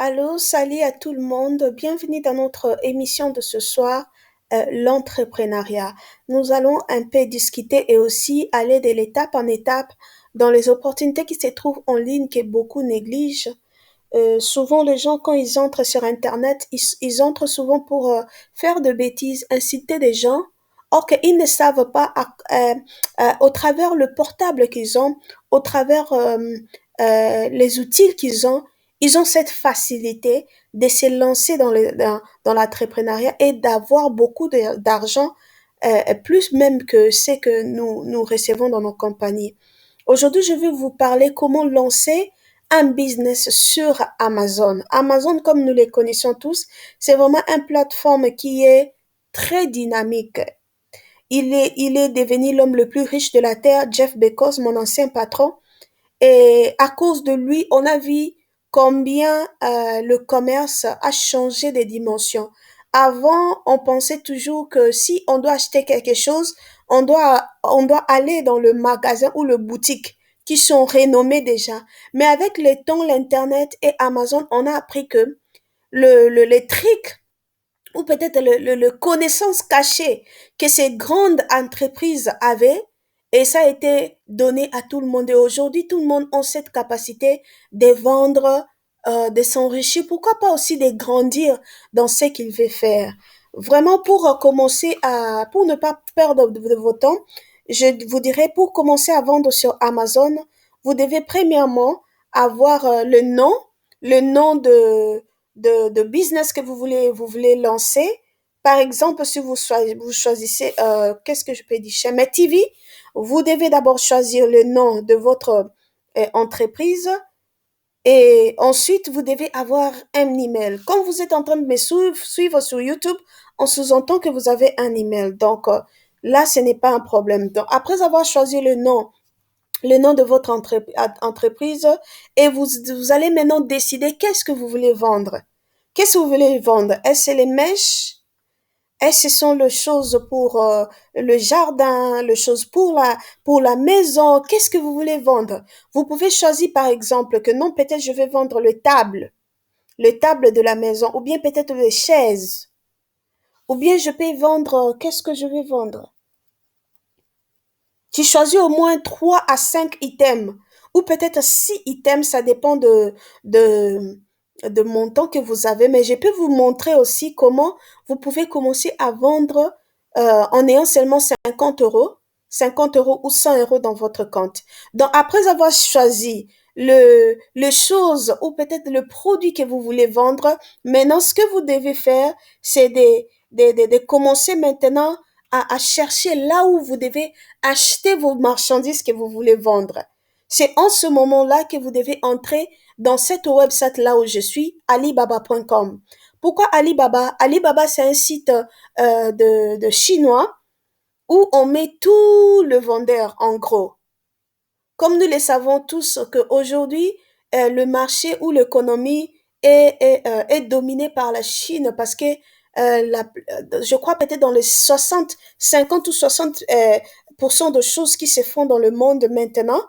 Allô, salut à tout le monde. Bienvenue dans notre émission de ce soir, l'entrepreneuriat. Nous allons un peu discuter et aussi aller de l'étape en étape dans les opportunités qui se trouvent en ligne que beaucoup négligent. Souvent, les gens, quand ils entrent sur Internet, ils entrent souvent pour faire de bêtises, inciter des gens, or qu'ils ne savent pas, au travers le portable qu'ils ont, au travers les outils qu'ils ont, ils ont cette facilité de se lancer dans l'entrepreneuriat et d'avoir beaucoup d'argent, plus même que ce que nous recevons dans nos compagnies. Aujourd'hui, je vais vous parler comment lancer un business sur Amazon. Amazon, comme nous les connaissons tous, c'est vraiment une plateforme qui est très dynamique. Il est devenu l'homme le plus riche de la Terre, Jeff Bezos, mon ancien patron. Et à cause de lui, on a vu combien le commerce a changé de dimensions. Avant, on pensait toujours que si on doit acheter quelque chose, on doit aller dans le magasin ou le boutique qui sont renommés déjà. Mais avec le temps, l'Internet et Amazon, on a appris que les tricks ou peut-être le connaissance cachée que ces grandes entreprises avaient, et ça a été donné à tout le monde. Et aujourd'hui, tout le monde a cette capacité de vendre, de s'enrichir, pourquoi pas aussi de grandir dans ce qu'il veut faire. Vraiment, pour commencer pour ne pas perdre de votre temps, je vous dirais, pour commencer à vendre sur Amazon, vous devez premièrement avoir le nom de business que vous voulez lancer. Par exemple, si vous choisissez, qu'est-ce que je peux dire, chez TV, vous devez d'abord choisir le nom de votre entreprise et ensuite vous devez avoir un email. Quand vous êtes en train de me suivre sur YouTube, on sous-entend que vous avez un email. Donc là, ce n'est pas un problème. Donc après avoir choisi le nom de votre entreprise et vous allez maintenant décider qu'est-ce que vous voulez vendre. Qu'est-ce que vous voulez vendre? Est-ce que c'est les mèches? Est-ce que ce sont les choses pour le jardin, les choses pour la maison? Qu'est-ce que vous voulez vendre? Vous pouvez choisir par exemple que non, peut-être je vais vendre le table de la maison, ou bien peut-être les chaises, ou bien je peux vendre, qu'est-ce que je vais vendre? Tu choisis au moins 3 à 5 items ou peut-être 6 items, ça dépend de, de montant que vous avez. Mais je peux vous montrer aussi comment vous pouvez commencer à vendre en ayant seulement 50 euros ou 100 euros dans votre compte. Donc, après avoir choisi le chose ou peut-être le produit que vous voulez vendre, maintenant, ce que vous devez faire, c'est de commencer maintenant à chercher là où vous devez acheter vos marchandises que vous voulez vendre. C'est en ce moment-là que vous devez entrer dans cette website là où je suis, alibaba.com. Pourquoi Alibaba? Alibaba, c'est un site de chinois où on met tout le vendeur en gros. Comme nous le savons tous qu'aujourd'hui, le marché ou l'économie est dominé par la Chine parce que je crois peut-être dans les 60, 50 ou 60 pourcents de choses qui se font dans le monde maintenant,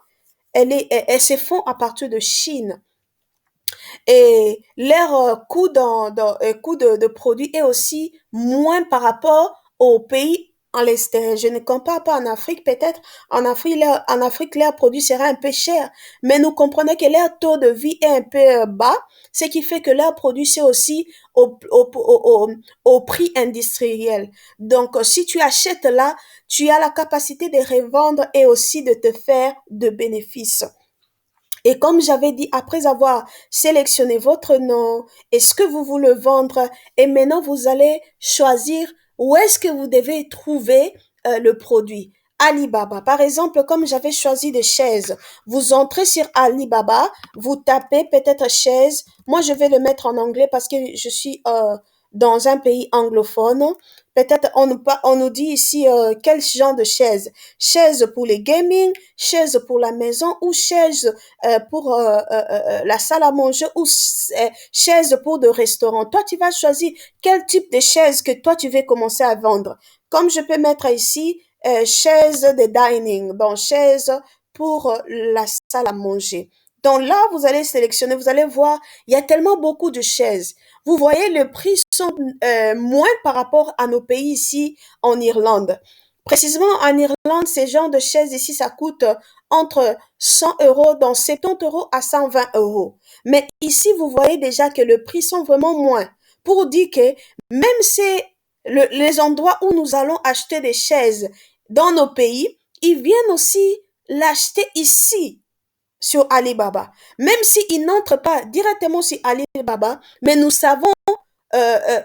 elles se font à partir de Chine. Et leur coût de produit est aussi moins par rapport aux pays en l'extérieur. Je ne compare pas en Afrique, peut-être en Afrique, leur produit sera un peu cher, mais nous comprenons que leur taux de vie est un peu bas, ce qui fait que leur produit c'est aussi au prix industriel. Donc, si tu achètes là, tu as la capacité de revendre et aussi de te faire de bénéfices. Et comme j'avais dit, après avoir sélectionné votre nom et ce que vous voulez vendre, et maintenant vous allez choisir où est-ce que vous devez trouver le produit. Alibaba. Par exemple, comme j'avais choisi des chaises, vous entrez sur Alibaba, vous tapez peut-être chaise. Moi, je vais le mettre en anglais parce que je suis dans un pays anglophone. Peut-être on nous dit ici quel genre de chaise. Chaise pour les gaming, chaise pour la maison ou chaise pour la salle à manger ou chaise pour de restaurant. Toi, tu vas choisir quel type de chaise que toi, tu veux commencer à vendre. Comme je peux mettre ici, chaise de dining, bon, chaise pour la salle à manger. Donc là, vous allez sélectionner, vous allez voir, il y a tellement beaucoup de chaises. Vous voyez, les prix sont moins par rapport à nos pays ici en Irlande. Précisément en Irlande, ces genres de chaises ici, ça coûte entre 100 euros, donc 70 euros à 120 euros. Mais ici, vous voyez déjà que le prix sont vraiment moins. Pour dire que même les endroits où nous allons acheter des chaises dans nos pays, ils viennent aussi l'acheter ici sur Alibaba. Même s'ils n'entrent pas directement sur Alibaba, mais nous savons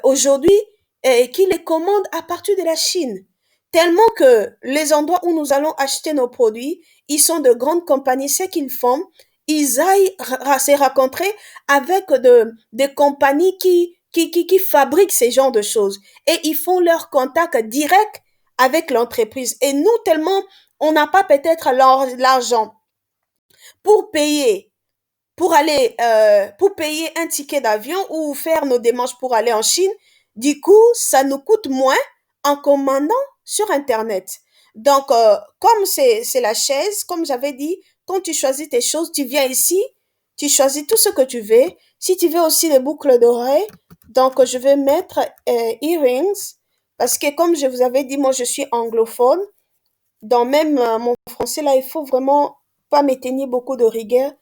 aujourd'hui qu'ils les commandent à partir de la Chine. Tellement que les endroits où nous allons acheter nos produits, ils sont de grandes compagnies, ce qu'ils font, ils aillent se rencontrer avec des compagnies qui fabriquent ces genres de choses. Et ils font leur contact direct avec l'entreprise. Et nous, tellement, on n'a pas peut-être l'argent pour payer pour payer un ticket d'avion ou faire nos démarches pour aller en Chine. Du coup, ça nous coûte moins en commandant sur Internet. Donc, comme c'est la chaise, comme j'avais dit, quand tu choisis tes choses, tu viens ici, tu choisis tout ce que tu veux. Si tu veux aussi des boucles d'oreilles, donc je vais mettre earrings, parce que comme je vous avais dit, moi je suis anglophone. Dans même mon français, là, il faut vraiment pas me tenir beaucoup de rigueur.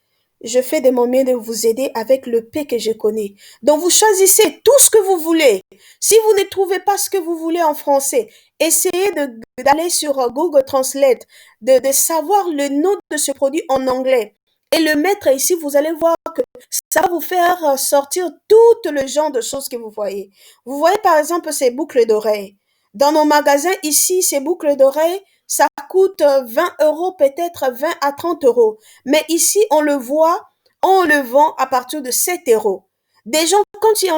Je fais de mon mieux de vous aider avec le P que je connais. Donc, vous choisissez tout ce que vous voulez. Si vous ne trouvez pas ce que vous voulez en français, essayez d'aller sur Google Translate, de savoir le nom de ce produit en anglais et le mettre ici. Vous allez voir que ça va vous faire sortir tout le genre de choses que vous voyez. Vous voyez par exemple ces boucles d'oreilles. Dans nos magasins ici, ces boucles d'oreilles, ça coûte 20 euros, peut-être 20 à 30 euros. Mais ici, on le vend à partir de 7 euros. Des gens, quand tu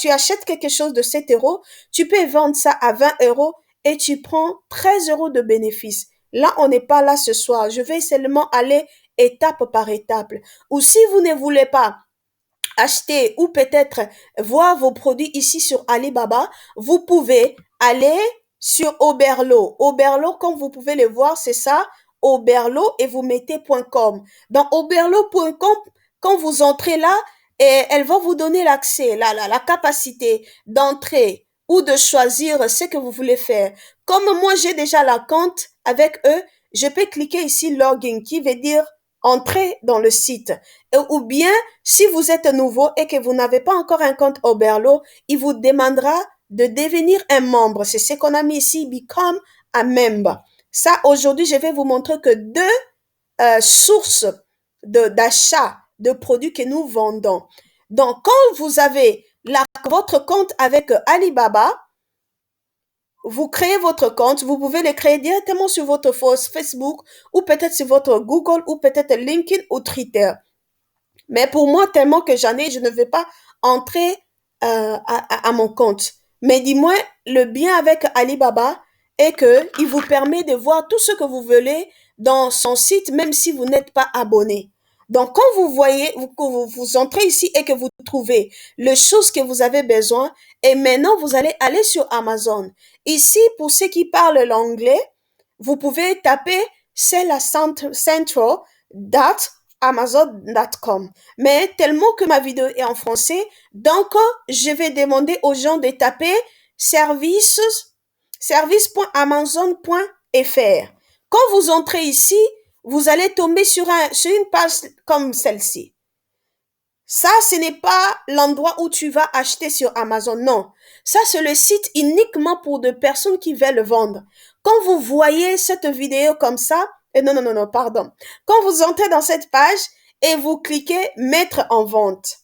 achètes quelque chose de 7 euros, tu peux vendre ça à 20 euros et tu prends 13 euros de bénéfice. Là, on n'est pas là ce soir. Je vais seulement aller étape par étape. Ou si vous ne voulez pas acheter ou peut-être voir vos produits ici sur Alibaba, vous pouvez aller sur Oberlo. Oberlo, comme vous pouvez le voir, c'est ça, Oberlo, et vous mettez .com. Dans oberlo.com, quand vous entrez là, et elle va vous donner l'accès, la capacité d'entrer ou de choisir ce que vous voulez faire. Comme moi, j'ai déjà la compte avec eux, je peux cliquer ici login, qui veut dire entrer dans le site. Ou bien, si vous êtes nouveau et que vous n'avez pas encore un compte Oberlo, il vous demandera de devenir un membre. C'est ce qu'on a mis ici, become a member. Ça, aujourd'hui, je vais vous montrer que deux sources d'achat de produits que nous vendons. Donc, quand vous avez votre compte avec Alibaba, vous créez votre compte, vous pouvez le créer directement sur votre Facebook ou peut-être sur votre Google ou peut-être LinkedIn ou Twitter. Mais pour moi, tellement que j'en ai, je ne vais pas entrer à mon compte. Mais dis-moi, le bien avec Alibaba est que il vous permet de voir tout ce que vous voulez dans son site, même si vous n'êtes pas abonné. Donc, quand vous voyez, vous entrez ici et que vous trouvez les choses que vous avez besoin, et maintenant vous allez aller sur Amazon. Ici, pour ceux qui parlent l'anglais, vous pouvez taper c'est la central dot amazon.com. Mais tellement que ma vidéo est en français, donc je vais demander aux gens de taper service.amazon.fr. Quand vous entrez ici, vous allez tomber sur une page comme celle-ci. Ça, ce n'est pas l'endroit où tu vas acheter sur Amazon, non. Ça, c'est le site uniquement pour des personnes qui veulent vendre. Quand vous voyez cette vidéo comme ça, non, pardon. Quand vous entrez dans cette page et vous cliquez mettre en vente.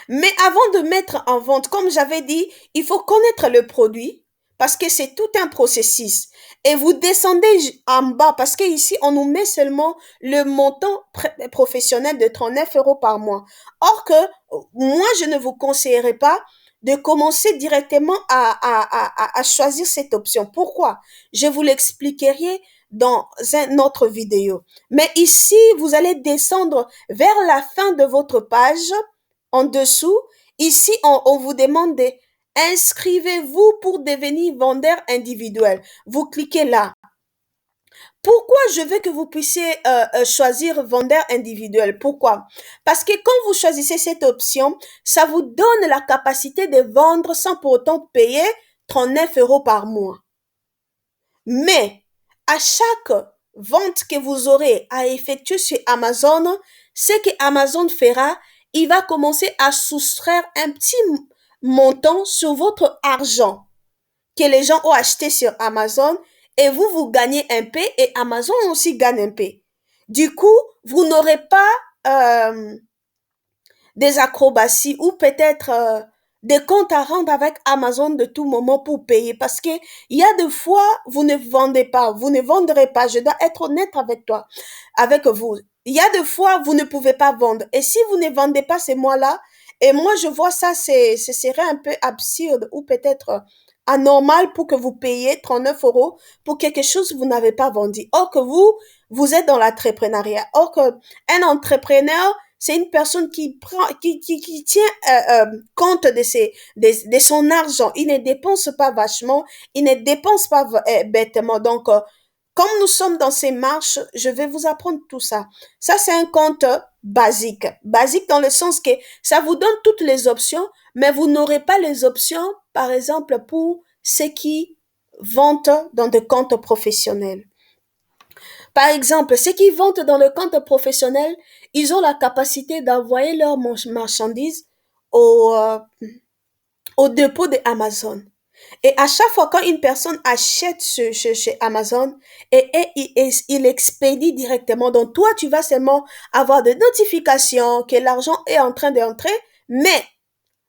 Mais avant de mettre en vente, comme j'avais dit, il faut connaître le produit parce que c'est tout un processus. Et vous descendez en bas parce qu'ici, on nous met seulement le montant professionnel de 39 euros par mois. Or que moi, je ne vous conseillerais pas de commencer directement à choisir cette option. Pourquoi? Je vous l'expliquerai dans une autre vidéo. Mais ici, vous allez descendre vers la fin de votre page en dessous. Ici, on vous demande de inscrivez-vous pour devenir vendeur individuel. Vous cliquez là. Pourquoi je veux que vous puissiez choisir vendeur individuel? Pourquoi? Parce que quand vous choisissez cette option, ça vous donne la capacité de vendre sans pour autant payer 39 € par mois. Mais à chaque vente que vous aurez à effectuer sur Amazon, ce que Amazon fera, il va commencer à soustraire un petit montant sur votre argent que les gens ont acheté sur Amazon et vous, vous gagnez un peu et Amazon aussi gagne un peu. Du coup, vous n'aurez pas des acrobaties ou peut-être des comptes à rendre avec Amazon de tout moment pour payer parce que il y a des fois vous ne vendez pas, vous ne vendrez pas. Je dois être honnête avec toi, avec vous. Il y a des fois vous ne pouvez pas vendre et si vous ne vendez pas ces mois-là, et moi je vois ça, ce serait un peu absurde ou peut-être anormal pour que vous payiez 39 € pour quelque chose que vous n'avez pas vendu. Or que vous êtes dans l'entrepreneuriat. Or que un entrepreneur c'est une personne qui prend, qui tient compte de son argent. Il ne dépense pas vachement, il ne dépense pas bêtement. Donc, comme nous sommes dans ces marches, je vais vous apprendre tout ça. Ça, c'est un compte basique. Basique dans le sens que ça vous donne toutes les options, mais vous n'aurez pas les options, par exemple, pour ceux qui vendent dans des comptes professionnels. Par exemple, ceux qui vendent dans le compte professionnel, ils ont la capacité d'envoyer leurs marchandises au, euh, au dépôt de Amazon. Et à chaque fois quand une personne achète chez Amazon, il expédie directement. Donc toi, tu vas seulement avoir des notifications que l'argent est en train d'entrer, mais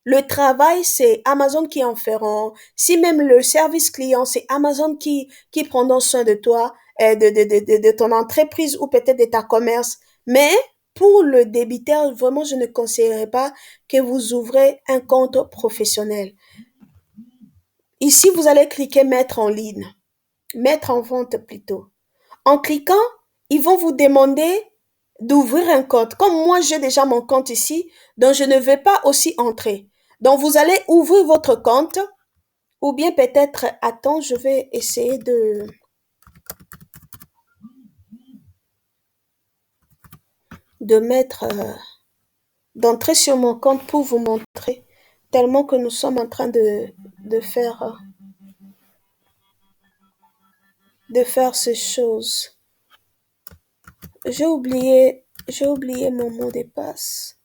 le travail, c'est Amazon qui en feront. Si même le service client, c'est Amazon qui prendront soin de toi, de ton entreprise ou peut-être de ta commerce. Mais pour le débiteur, vraiment, je ne conseillerais pas que vous ouvrez un compte professionnel. Ici, vous allez cliquer mettre en ligne, mettre en vente plutôt. En cliquant, ils vont vous demander d'ouvrir un compte. Comme moi, j'ai déjà mon compte ici, donc je ne vais pas aussi entrer. Donc, vous allez ouvrir votre compte ou bien peut-être, attends, je vais essayer de mettre, d'entrer sur mon compte pour vous montrer tellement que nous sommes en train de faire ces choses. J'ai oublié mon mot de passe.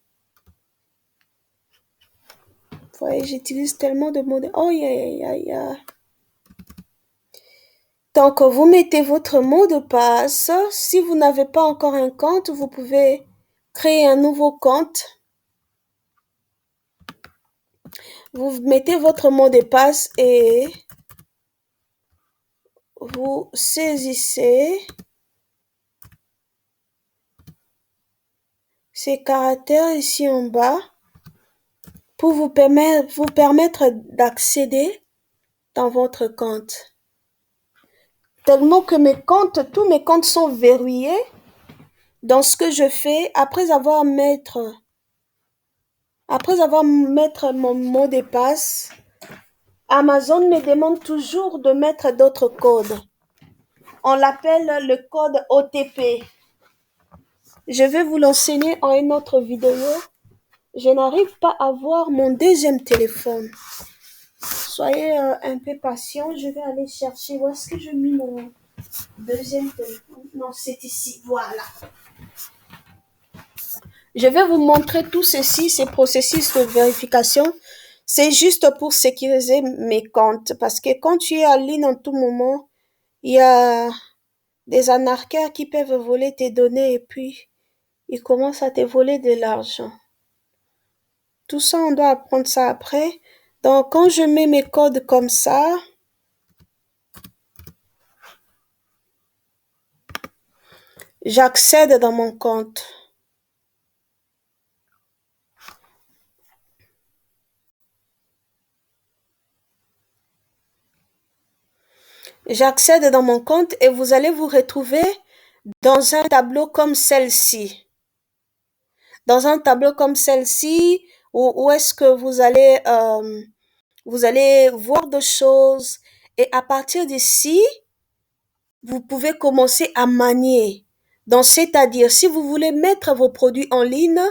Vous voyez, j'utilise tellement de mots de... Oh, yeah, yeah, yeah. Donc, vous mettez votre mot de passe. Si vous n'avez pas encore un compte, vous pouvez créer un nouveau compte. Vous mettez votre mot de passe et vous saisissez ces caractères ici en bas pour vous permettre d'accéder dans votre compte. Tellement que tous mes comptes sont verrouillés. Dans ce que je fais, après avoir mettre mon mot de passe, Amazon me demande toujours de mettre d'autres codes. On l'appelle le code OTP. Je vais vous l'enseigner en une autre vidéo. Je n'arrive pas à voir mon deuxième téléphone. Soyez un peu patient. Je vais aller chercher. Où est-ce que je mets mon deuxième téléphone? Non, c'est ici. Voilà. Je vais vous montrer tout ceci, ces processus de vérification. C'est juste pour sécuriser mes comptes. Parce que quand tu es en ligne en tout moment, il y a des anarchères qui peuvent voler tes données et puis ils commencent à te voler de l'argent. Tout ça, on doit apprendre ça après. Donc, quand je mets mes codes comme ça, j'accède dans mon compte. J'accède dans mon compte et vous allez vous retrouver dans un tableau comme celle-ci. Dans un tableau comme celle-ci, où est-ce que vous allez voir des choses et à partir d'ici, vous pouvez commencer à manier. Donc, c'est-à-dire, si vous voulez mettre vos produits en ligne,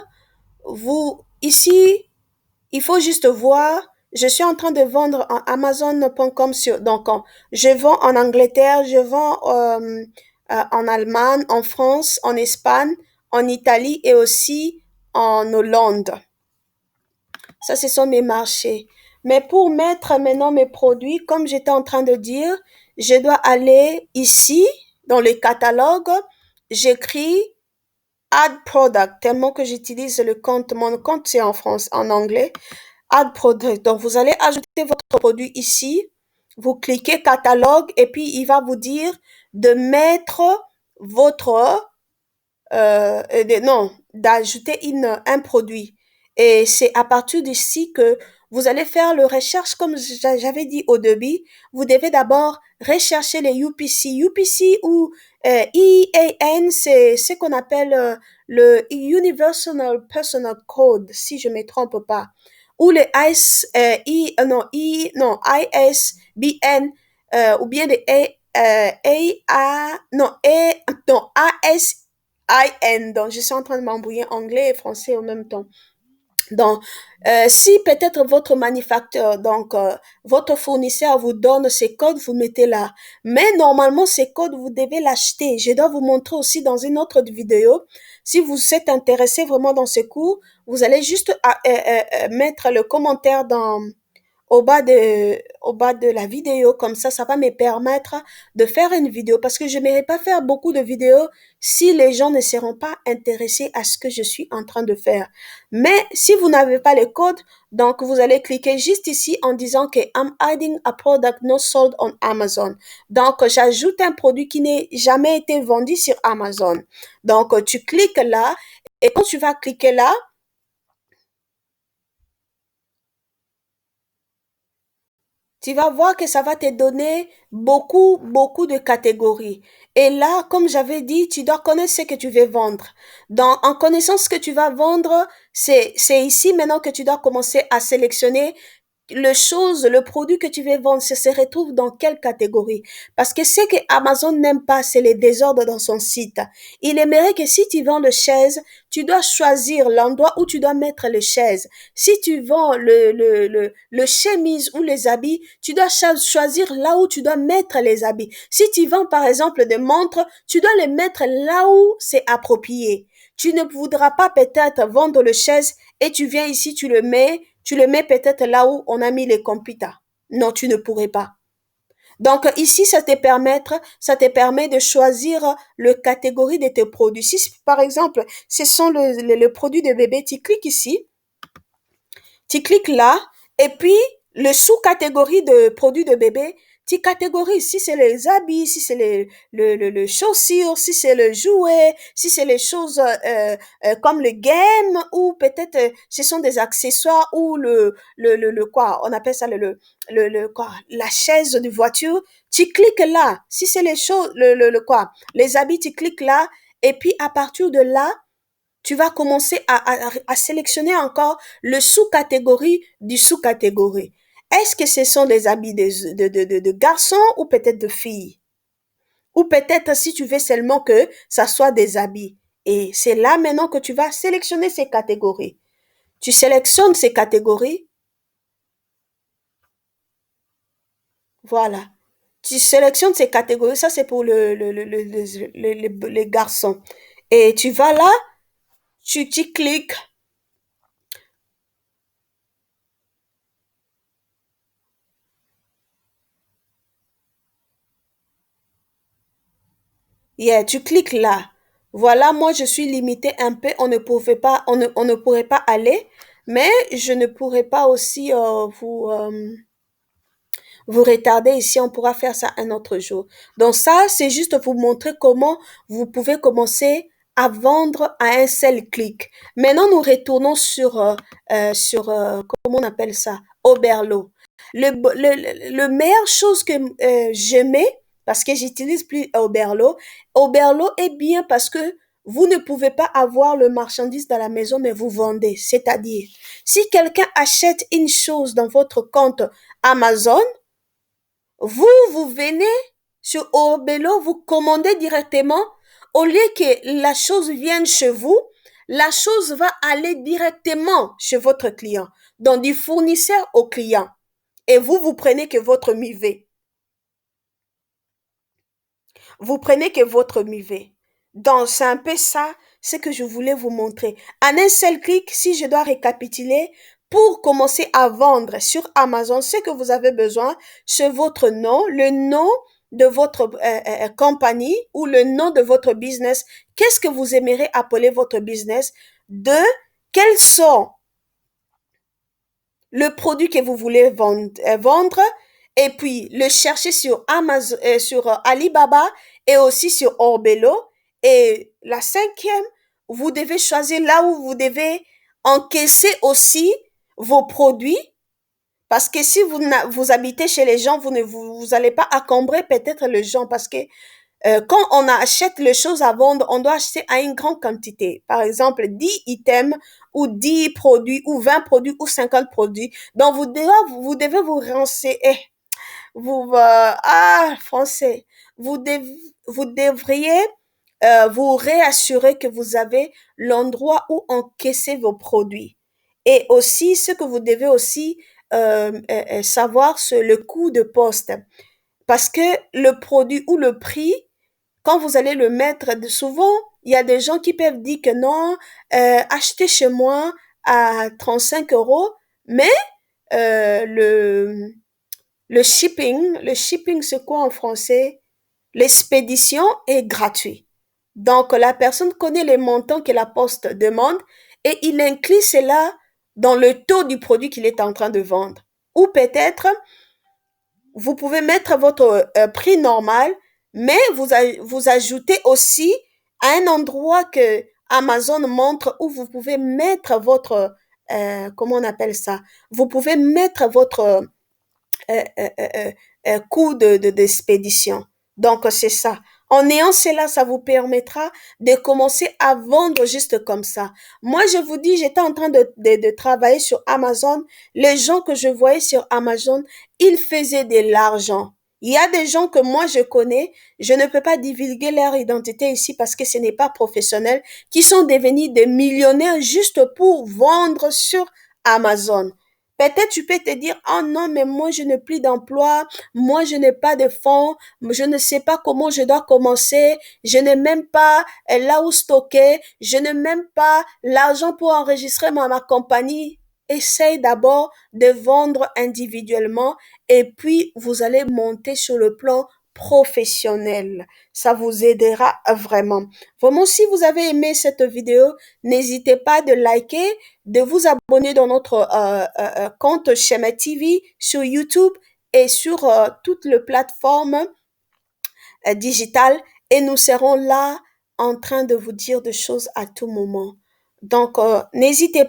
vous, ici, il faut juste voir, je suis en train de vendre en Amazon.com donc, je vends en Angleterre, je vends en Allemagne, en France, en Espagne, en Italie et aussi en Hollande. Ça, ce sont mes marchés. Mais pour mettre maintenant mes produits, comme j'étais en train de dire, je dois aller ici, dans le catalogue, j'écris Add Product, tellement que j'utilise le compte, mon compte c'est en France, en anglais. Add Product. Donc, vous allez ajouter votre produit ici, vous cliquez catalogue et puis il va vous dire de mettre votre non, d'ajouter un produit. Et c'est à partir d'ici que vous allez faire le recherche, comme j'avais dit au début, vous devez d'abord rechercher les UPC. UPC ou EAN, c'est ce qu'on appelle le Universal Personal Code, si je ne me trompe pas. Ou les non, ISBN, ou bien les non, ASIN. Donc, je suis en train de m'embrouiller anglais et français en même temps. Donc, si peut-être votre manufacteur, donc votre fournisseur vous donne ces codes, vous mettez là. Mais normalement, ces codes, vous devez l'acheter. Je dois vous montrer aussi dans une autre vidéo. Si vous êtes intéressé vraiment dans ce cours, vous allez juste mettre le commentaire au bas de la vidéo, comme ça va me permettre de faire une vidéo parce que je n'aimerais pas faire beaucoup de vidéos si les gens ne seront pas intéressés à ce que je suis en train de faire. Mais si vous n'avez pas les codes, donc vous allez cliquer juste ici en disant que I'm adding a product not sold on Amazon. Donc j'ajoute un produit qui n'est jamais été vendu sur Amazon. Donc tu cliques là et quand tu vas cliquer là, tu vas voir que ça va te donner beaucoup de catégories. Et là, comme j'avais dit, tu dois connaître ce que tu veux vendre. En connaissant ce que tu vas vendre, c'est ici maintenant que tu dois commencer à sélectionner le produit que tu veux vendre, ça se retrouve dans quelle catégorie? Parce que ce que Amazon n'aime pas, c'est les désordres dans son site. Il aimerait que si tu vends les chaises, tu dois choisir l'endroit où tu dois mettre les chaises. Si tu vends le chemise ou les habits, tu dois choisir là où tu dois mettre les habits. Si tu vends par exemple des montres, tu dois les mettre là où c'est approprié. Tu ne voudras pas peut-être vendre le chaise et tu viens ici, tu le mets peut-être là où on a mis les computers. Non, tu ne pourrais pas. Donc ici, ça te permet de choisir le catégorie de tes produits. Si par exemple, ce sont le produit de bébé, tu cliques ici, tu cliques là, et puis le sous-catégorie de produits de bébé, tu catégorises si c'est les habits, si c'est le chaussures, si c'est le jouet, si c'est les choses comme le game, ou peut-être ce sont des accessoires, ou le quoi, on appelle ça quoi, la chaise de voiture, tu cliques là. Si c'est les choses, le quoi, les habits, tu cliques là, et puis à partir de là, tu vas commencer à sélectionner encore le sous-catégorie du sous-catégorie. Est-ce que ce sont des habits de garçons ou peut-être de filles? Ou peut-être si tu veux seulement que ça soit des habits. Et c'est là maintenant que tu vas sélectionner ces catégories. Tu sélectionnes ces catégories, voilà. Tu sélectionnes ces catégories, ça c'est pour les garçons. Et tu vas là, tu cliques. Yeah, tu cliques là. Voilà, moi je suis limitée un peu, on ne pourrait pas aller, mais je ne pourrais pas aussi vous retarder ici, on pourra faire ça un autre jour. Donc ça, c'est juste vous montrer comment vous pouvez commencer à vendre à un seul clic. Maintenant, nous retournons comment on appelle ça, Oberlo. Le meilleure chose que j'aimais, parce que j'utilise plus Oberlo, Oberlo est bien parce que vous ne pouvez pas avoir le marchandise dans la maison, mais vous vendez. C'est-à-dire, si quelqu'un achète une chose dans votre compte Amazon, vous venez Sur Orbello, vous commandez directement. Au lieu que la chose vienne chez vous, la chose va aller directement chez votre client, donc du fournisseur au client. Et vous, vous prenez que votre MIV. Vous prenez que votre MIV. Donc, c'est un peu ça, ce que je voulais vous montrer. En un seul clic, si je dois récapituler, pour commencer à vendre sur Amazon, ce que vous avez besoin, c'est votre nom, le nom de votre compagnie ou le nom de votre business. Qu'est-ce que vous aimeriez appeler votre business? Deux, quels sont le produit que vous voulez vendre et puis le chercher sur Amazon, sur Alibaba et aussi sur Orbello. Et la cinquième, vous devez choisir là où vous devez encaisser aussi vos produits parce que si vous habitez chez les gens, vous allez pas encombrer peut-être les gens parce que quand on achète les choses à vendre, on doit acheter à une grande quantité. Par exemple, 10 items ou 10 produits ou 20 produits ou 50 produits. Donc, vous devez vous renseigner. Français. Vous devriez vous réassurer que vous avez l'endroit où encaisser vos produits. Et aussi, ce que vous devez aussi savoir, c'est le coût de poste. Parce que le produit ou le prix quand vous allez le mettre, souvent, il y a des gens qui peuvent dire que non, achetez chez moi à 35 euros, mais le shipping, c'est quoi en français? L'expédition est gratuite. Donc, la personne connaît les montants que la poste demande et il inclut cela dans le taux du produit qu'il est en train de vendre. Ou peut-être, vous pouvez mettre votre prix normal, mais vous ajoutez aussi à un endroit que Amazon montre où vous pouvez mettre votre, comment on appelle ça? Vous pouvez mettre votre coût d'expédition. Donc, c'est ça. En ayant cela, ça vous permettra de commencer à vendre juste comme ça. Moi, je vous dis, j'étais en train de travailler sur Amazon. Les gens que je voyais sur Amazon, ils faisaient de l'argent. Il y a des gens que moi je connais, je ne peux pas divulguer leur identité ici parce que ce n'est pas professionnel, qui sont devenus des millionnaires juste pour vendre sur Amazon. Peut-être tu peux te dire, oh non, mais moi je n'ai plus d'emploi, moi je n'ai pas de fonds, je ne sais pas comment je dois commencer, je n'ai même pas là où stocker, je n'ai même pas l'argent pour enregistrer ma compagnie. Essaye d'abord de vendre individuellement et puis vous allez monter sur le plan professionnel. Ça vous aidera vraiment. Vraiment, si vous avez aimé cette vidéo, n'hésitez pas de liker, de vous abonner dans notre compte Schéma TV sur YouTube et sur toutes les plateformes digitales et nous serons là en train de vous dire des choses à tout moment. Donc, n'hésitez